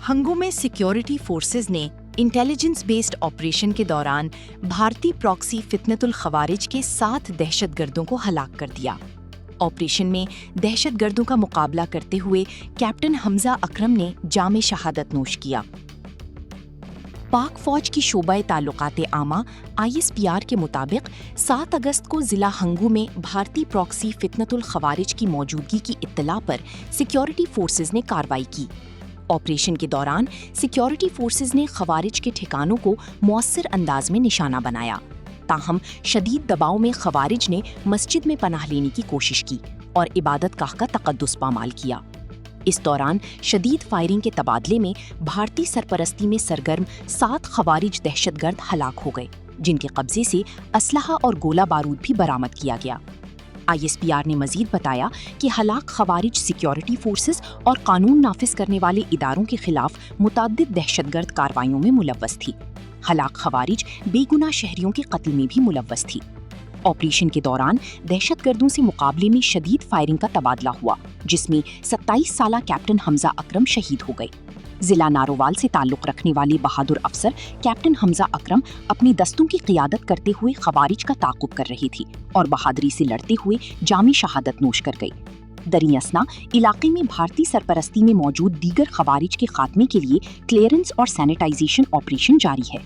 हंगू में security forces ने intelligence based operation के दौरान भारतीय प्रॉक्सी फितनतुल खवारिज के 7 दहशतगर्दों को हलाक कर दिया। ऑपरेशन में दहशतगर्दों का मुकाबला करते हुए कैप्टन हमजा अकरम ने जामे शहादत नोश किया। पाक फौज की शोबा ताल्लुकात आमा ISPR के मुताबिक 7 अगस्त को जिला हंगू में भारतीय प्रॉक्सी फितनतुल खवारिज की मौजूदगी की इत्तला पर सिक्योरिटी फोर्सेज ने कार्रवाई की। ऑपरेशन के दौरान सिक्योरिटी फोर्सेज ने खवारिज के ठिकानों को मौसर अंदाज में निशाना बनाया। ताहम शदीद दबाव में खवारिज ने मस्जिद में पनाह लेने की कोशिश की और इबादतगाह का तकद्दुस पामाल किया। इस दौरान शदीद फायरिंग के तबादले में भारतीय सरपरस्ती में सरगर्म 7 खवारिज दहशतगर्द हलाक हो गए, जिनके कब्जे से असलहा और गोला बारूद भी बरामद किया गया। ISPR ने मजीद बताया कि हलाक खवारिज सिक्योरिटी फोर्सेस और कानून नाफिज करने वाले इदारों के खिलाफ मुतअद्दिद दहशतगर्द कार्रवाइयों में मुलव्वस थी। हलाक खवारिज बेगुनाह शहरियों के कत्ल में भी मुलव्वस थी। ऑपरेशन के दौरान दहशतगर्दों से मुकाबले में शदीद फायरिंग का तबादला हुआ, जिसमें 27 साला कैप्टन हमजा अकरम शहीद हो गए। जिला नारोवाल से ताल्लुक रखने वाले बहादुर अफसर कैप्टन हमजा अकरम अपनी दस्तों की क़ियादत करते हुए खवारिज का ताक़ुब कर रही थी और बहादुरी से लड़ते हुए जामी शहादत नोश कर गई। दरी असना इलाके में भारतीय सरपरस्ती में मौजूद दीगर खवारिज के खात्मे के लिए क्लियरेंस और सैनिटाइजेशन ऑपरेशन जारी है।